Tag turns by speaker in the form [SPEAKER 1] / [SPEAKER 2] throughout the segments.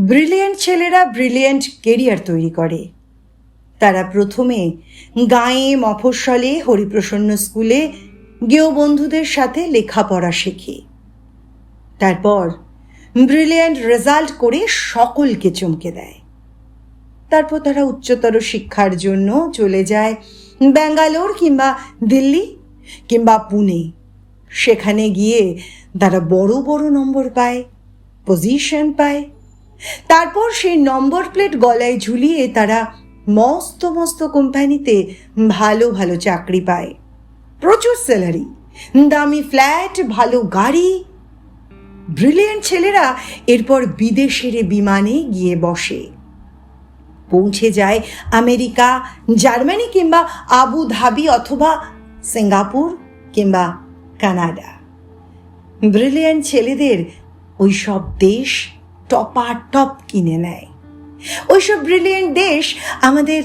[SPEAKER 1] Brilliant ছেলেরা brilliant career তৈরি করে। তারা প্রথমে গাঁয়ে মফস্বলে হরিপ্রসন্ন স্কুলে গেও বন্ধুদের সাথে লেখাপড়া শেখে। তারপর ব্রিলিয়েন্ট রেজাল্ট করে সকলকে চমকে দেয়। তারপর তারা উচ্চতর শিক্ষার জন্য চলে যায় ব্যাঙ্গালোর কিংবা দিল্লি কিংবা পুনে। সেখানে গিয়ে তারা বড় বড় নম্বর পায়, পজিশন পায়। তারপর সেই নম্বর প্লেট গলায় ঝুলিয়ে তারা মস্ত মস্ত কোম্পানিতে ভালো ভালো চাকরি পায়, প্রচুর স্যালারি, দামি ফ্ল্যাট, ভালো গাড়ি। ব্রিলিয়েন্ট ছেলেরা এরপর বিদেশের বিমানে গিয়ে বসে, পৌঁছে যায় আমেরিকা, জার্মানি কিংবা আবু ধাবি অথবা সিঙ্গাপুর কিংবা কানাডা। ব্রিলিয়েন্ট ছেলেদের ওই সব দেশ টপাটপ কিনে নেয়। ওইসব ব্রিলিয়েন্ট দেশ আমাদের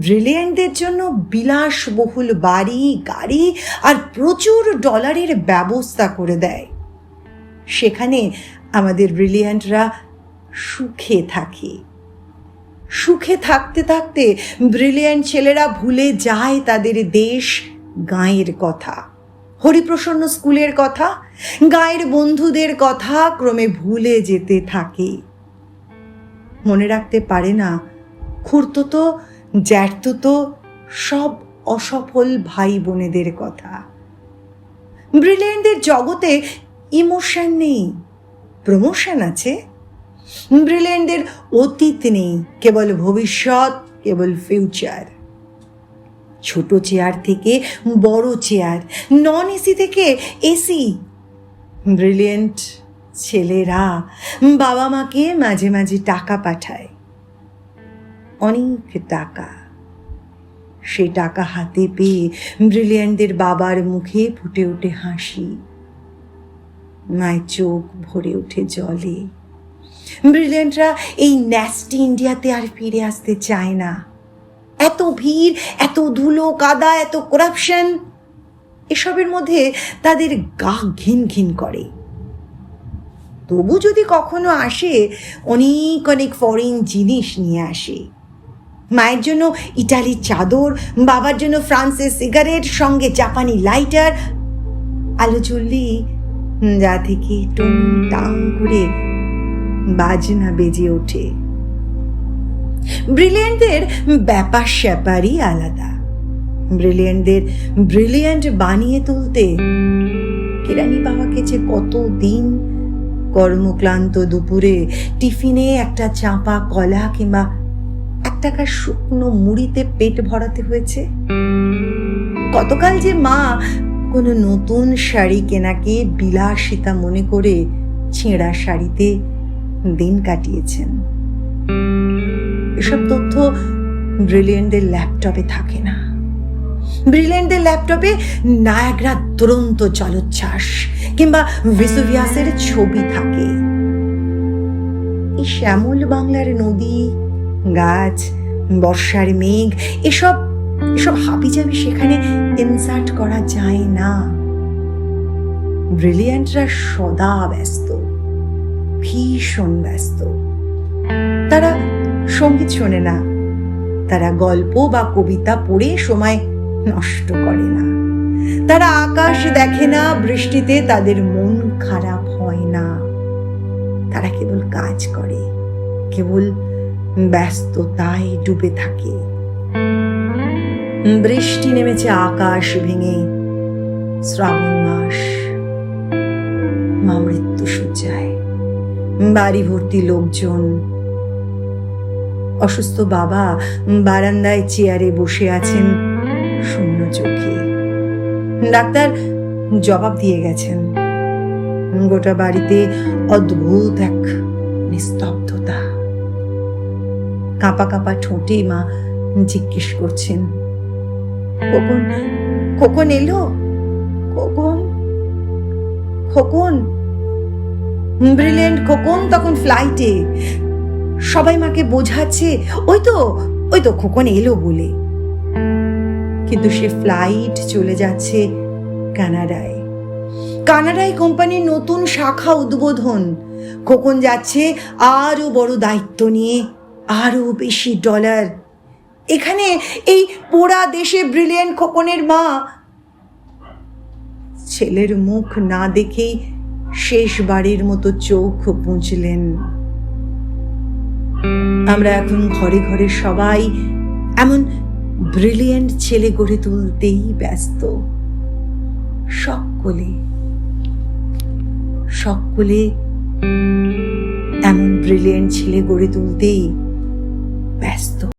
[SPEAKER 1] ব্রিলিয়েন্টদের জন্য বিলাসবহুল বাড়ি, গাড়ি আর প্রচুর ডলারের ব্যবস্থা করে দেয়। সেখানে আমাদের ব্রিলিয়েন্টরা সুখে থাকে। সুখে থাকতে থাকতে ব্রিলিয়েন্ট ছেলেরা ভুলে যায় তাদের দেশ গাঁয়ের কথা, হরিপ্রসন্ন স্কুলের কথা, গাঁয়ের বন্ধুদের কথা ক্রমে ভুলে যেতে থাকে। মনে রাখতে পারে না খুড়তুতো, জ্যাঠতুতো সব অসফল ভাই বোনেদের কথা। ব্রিলিয়েন্টদের জগতে ইমোশন নেই, প্রমোশন আছে। ব্রিলিয়েন্টদের অতীত নেই, কেবল ভবিষ্যৎ, কেবল ফিউচার। ছোট চেয়ার থেকে বড় চেয়ার, নন এসি থেকে এসি। ব্রিলিয়েন্ট ছেলেরা বাবা মাকে মাঝে মাঝে টাকা পাঠায়, অনেক টাকা। সে টাকা হাতে পেয়ে ব্রিলিয়েন্টদের বাবার মুখে ফুটে ওঠে হাসি, মায়ের চোখ ভরে ওঠে জলে। ব্রিলিয়েন্টরা এই ন্যাস্টি ইন্ডিয়াতে আর ফিরে আসতে চায় না। এত ভিড়, এত ধুলো কাদা, এত করাপশন, এসবের মধ্যে তাদের গা ঘিন ঘিন করে। তবু যদি কখনো আসে, অনেক অনেক ফরেন জিনিস নিয়ে আসে। মায়ের জন্য ইটালির চাদর, বাবার জন্য ফ্রান্সের সিগারেট, সঙ্গে জাপানি লাইটার। আলো জ্বললি যা থেকে টুং টাং করে বাজনা বেজে ওঠে। ব্রিলিয়েন্টদের ব্যাপার স্যাপারই আলাদা। ব্রিলিয়েন্টদের ব্রিলিয়েন্ট বানিয়ে তুলতে কেরানি বাবাকে যে কতদিন কর্মক্লান্ত দুপুরে টিফিনে একটা চাঁপা কলা কিংবা 1 টাকার শুকনো মুড়িতে পেট ভরাতে হয়েছে। কতকাল যে মা কোনো নতুন শাড়ি কেনাকে বিলাসিতা মনে করে ছেঁড়া শাড়িতে দিন কাটিয়েছেন। এসব তথ্য ব্রিলিয়েন্টদের ল্যাপটপে থাকে না। ব্রিলিয়েন্টদের ল্যাপটপে নায়াগ্রা দুরন্ত জলোচ্ছ্বাস কিংবা ভেসুভিয়াসের ছবি থাকে। এই শ্যামল বাংলার নদী, গাছ, বর্ষার মেঘ, এসব হাবিজাবি সেখানে ইনসার্ট করা যায় না। ব্রিলিয়েন্টরা সদা ব্যস্ত, ভীষণ ব্যস্ত। তারা সঙ্গীত শোনে না, তারা গল্প বা কবিতা পড়ে সময় নষ্ট করে না, তারা আকাশ দেখে না, বৃষ্টিতে তাদের মন খারাপ হয় না। তারা কেবল কাজ করে, কেবল ব্যস্ততায় ডুবে থাকে। বৃষ্টি নেমেছে আকাশ ভেঙে, শ্রাবণ মাস, মা মৃত্যু শয্যায়, বাড়ি ভর্তি লোকজন। অসুস্থ বাবা বারান্দায় চেয়ারে বসে আছেন শূন্য চোখে। ডাক্তার জবাব দিয়ে গেছেন। গোটা বাড়িতে অদ্ভুত এক নিস্তব্ধতা। কাঁপা কাঁপা ঠোঁটে মা জিজ্ঞেস করছেন, খোকন, খোকন এলো? খোকন, খোকন। ব্রিলিয়েন্ট খোকন তখন ফ্লাইটে। সবাই মাকে বোঝাচ্ছে, ওই তো খোকন এলো বলে। কিন্তু সে ফ্লাইট চলে যাচ্ছে কানাডায়। কানাডায় কোম্পানির নতুন শাখা উদ্বোধন, খোকন যাচ্ছে আরো বড় দায়িত্ব নিয়ে, আরো বেশি ডলার। এখানে এই পোড়া দেশে ব্রিলিয়েন্ট খোকনের মা ছেলের মুখ না দেখেই শেষবারের মতো চোখ বুঝলেন। আমরা এখন ঘরে ঘরে সবাই এমন ব্রিলিয়েন্ট ছেলে গড়ে তুলতেই ব্যস্ত। সকলে এমন ব্রিলিয়েন্ট ছেলে গড়ে তুলতেই